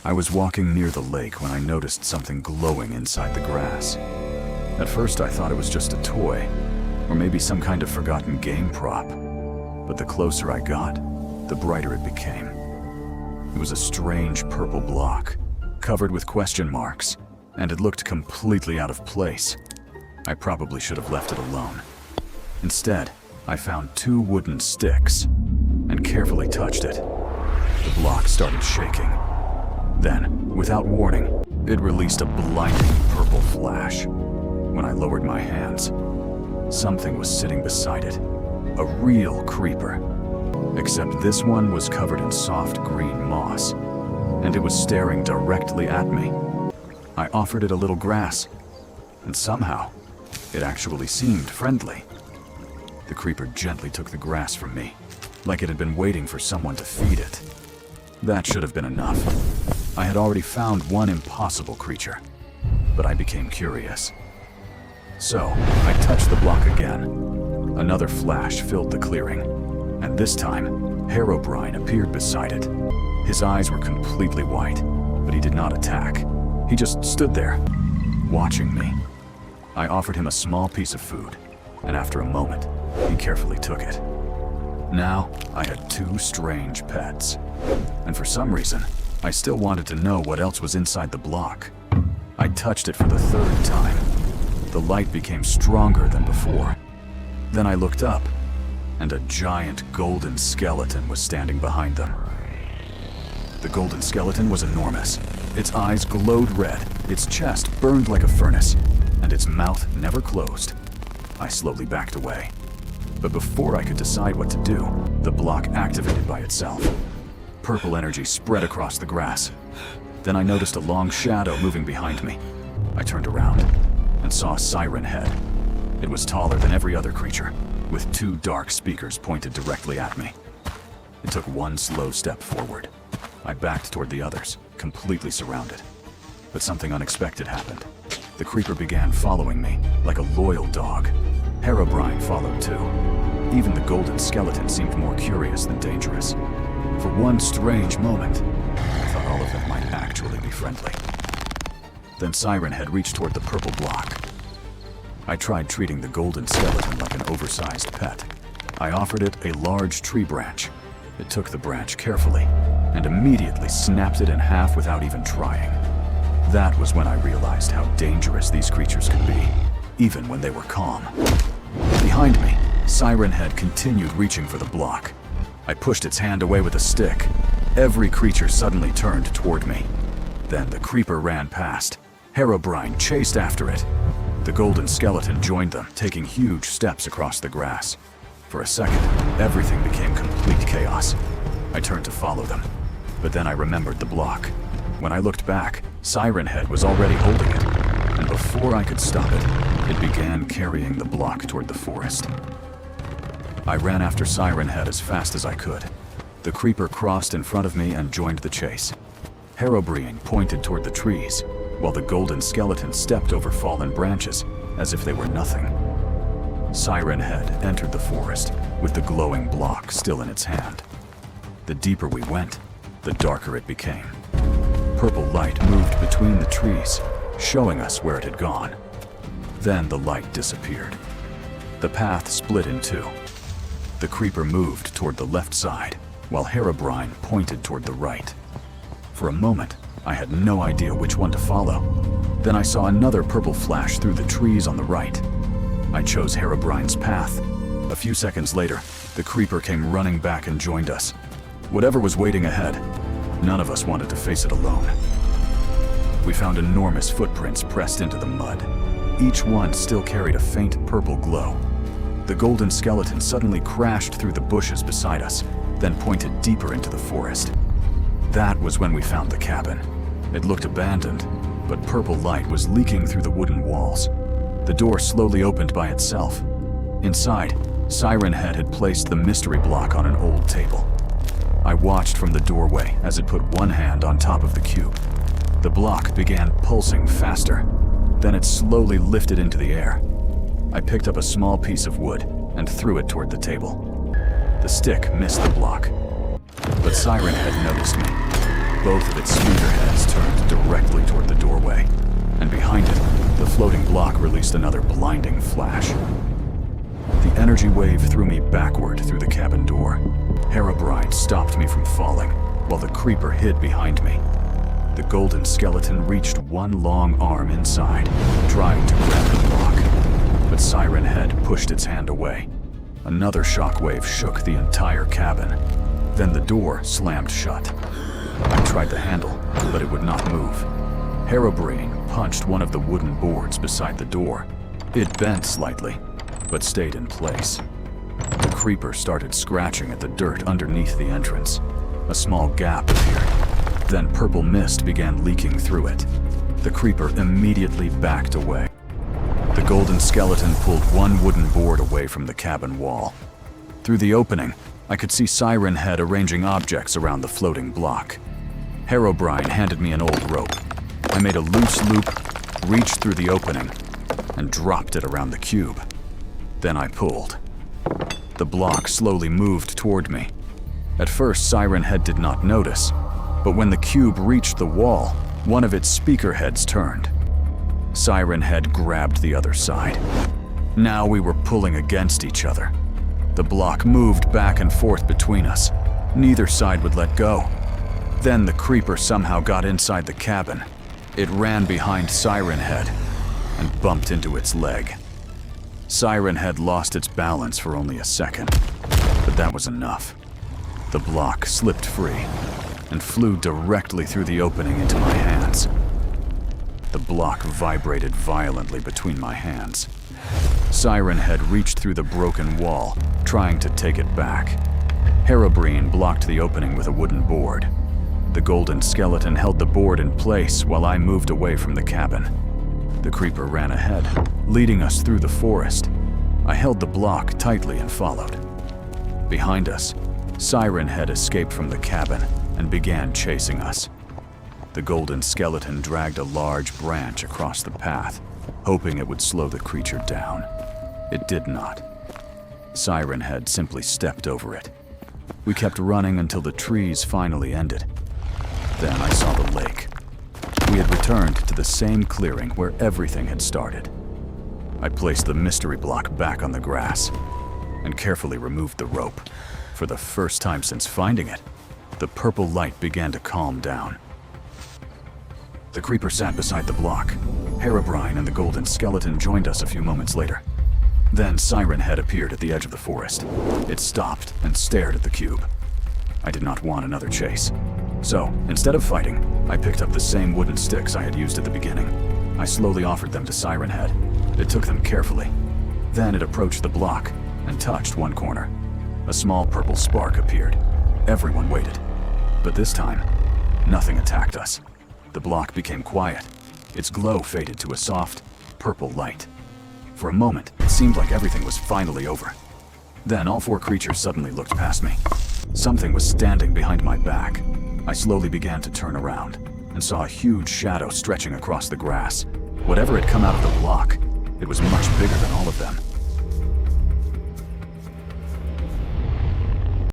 I was walking near the lake when I noticed something glowing inside the grass. At first I thought it was just a toy, or maybe some kind of forgotten game prop. But the closer I got, the brighter it became. It was a strange purple block, covered with question marks, and it looked completely out of place. I probably should have left it alone. Instead, I found 2 wooden sticks and carefully touched it. The block started shaking. Then, without warning, it released a blinding purple flash. When I lowered my hands, something was sitting beside it. A real creeper. Except this one was covered in soft green moss, and it was staring directly at me. I offered it a little grass, and somehow, it actually seemed friendly. The creeper gently took the grass from me, like it had been waiting for someone to feed it. That should have been enough. I had already found one impossible creature, but I became curious. So, I touched the block again. Another flash filled the clearing, and this time, Herobrine appeared beside it. His eyes were completely white, but he did not attack. He just stood there, watching me. I offered him a small piece of food, and after a moment, he carefully took it. Now, I had 2 strange pets, and for some reason, I still wanted to know what else was inside the block. I touched it for the 3rd time. The light became stronger than before. Then I looked up, and a giant golden skeleton was standing behind them. The golden skeleton was enormous. Its eyes glowed red, its chest burned like a furnace, and its mouth never closed. I slowly backed away. But before I could decide what to do, the block activated by itself. Purple energy spread across the grass. Then I noticed a long shadow moving behind me. I turned around and saw Siren Head. It was taller than every other creature, with 2 dark speakers pointed directly at me. It took 1 slow step forward. I backed toward the others, completely surrounded. But something unexpected happened. The creeper began following me, like a loyal dog. Herobrine followed too. Even the golden skeleton seemed more curious than dangerous. For one strange moment, I thought all of them might actually be friendly. Then Siren Head reached toward the purple block. I tried treating the golden skeleton like an oversized pet. I offered it a large tree branch. It took the branch carefully and immediately snapped it in half without even trying. That was when I realized how dangerous these creatures could be, even when they were calm. Behind me, Siren Head continued reaching for the block. I pushed its hand away with a stick. Every creature suddenly turned toward me. Then the creeper ran past. Herobrine chased after it. The golden skeleton joined them, taking huge steps across the grass. For a second, everything became complete chaos. I turned to follow them, but then I remembered the block. When I looked back, Siren Head was already holding it, and before I could stop it, it began carrying the block toward the forest. I ran after Siren Head as fast as I could. The creeper crossed in front of me and joined the chase. Herobrine pointed toward the trees, while the golden skeleton stepped over fallen branches as if they were nothing. Siren Head entered the forest with the glowing block still in its hand. The deeper we went, the darker it became. Purple light moved between the trees, showing us where it had gone. Then the light disappeared. The path split in 2. The creeper moved toward the left side, while Herobrine pointed toward the right. For a moment, I had no idea which one to follow. Then I saw another purple flash through the trees on the right. I chose Herobrine's path. A few seconds later, the creeper came running back and joined us. Whatever was waiting ahead, none of us wanted to face it alone. We found enormous footprints pressed into the mud. Each one still carried a faint purple glow. The golden skeleton suddenly crashed through the bushes beside us, then pointed deeper into the forest. That was when we found the cabin. It looked abandoned, but purple light was leaking through the wooden walls. The door slowly opened by itself. Inside, Siren Head had placed the mystery block on an old table. I watched from the doorway as it put one hand on top of the cube. The block began pulsing faster. Then it slowly lifted into the air. I picked up a small piece of wood and threw it toward the table. The stick missed the block, but Siren Head noticed me. Both of its speaker heads directly toward the doorway, and behind it, the floating block released another blinding flash. The energy wave threw me backward through the cabin door. Herobrine stopped me from falling, while the creeper hid behind me. The golden skeleton reached one long arm inside, trying to grab the block, but Siren Head pushed its hand away. Another shockwave shook the entire cabin. Then the door slammed shut. I tried the handle, but it would not move. Herobrine punched one of the wooden boards beside the door. It bent slightly, but stayed in place. The creeper started scratching at the dirt underneath the entrance. A small gap appeared. Then purple mist began leaking through it. The creeper immediately backed away. The golden skeleton pulled one wooden board away from the cabin wall. Through the opening, I could see Siren Head arranging objects around the floating block. Herobrine handed me an old rope. I made a loose loop, reached through the opening, and dropped it around the cube. Then I pulled. The block slowly moved toward me. At first, Siren Head did not notice, but when the cube reached the wall, one of its speaker heads turned. Siren Head grabbed the other side. Now we were pulling against each other. The block moved back and forth between us. Neither side would let go. Then the creeper somehow got inside the cabin. It ran behind Siren Head and bumped into its leg. Siren Head lost its balance for only a second, but that was enough. The block slipped free and flew directly through the opening into my hands. The block vibrated violently between my hands. Siren Head reached through the broken wall, trying to take it back. Herobrine blocked the opening with a wooden board. The golden skeleton held the board in place while I moved away from the cabin. The creeper ran ahead, leading us through the forest. I held the block tightly and followed. Behind us, Siren Head escaped from the cabin and began chasing us. The golden skeleton dragged a large branch across the path, hoping it would slow the creature down. It did not. Siren Head simply stepped over it. We kept running until the trees finally ended. Then I saw the lake. We had returned to the same clearing where everything had started. I placed the mystery block back on the grass and carefully removed the rope. For the first time since finding it, the purple light began to calm down. The creeper sat beside the block. Herobrine and the golden skeleton joined us a few moments later. Then Siren Head appeared at the edge of the forest. It stopped and stared at the cube. I did not want another chase. So, instead of fighting, I picked up the same wooden sticks I had used at the beginning. I slowly offered them to Siren Head. It took them carefully. Then it approached the block and touched one corner. A small purple spark appeared. Everyone waited. But this time, nothing attacked us. The block became quiet. Its glow faded to a soft, purple light. For a moment, it seemed like everything was finally over. Then all four creatures suddenly looked past me. Something was standing behind my back. I slowly began to turn around and saw a huge shadow stretching across the grass. Whatever had come out of the block, it was much bigger than all of them.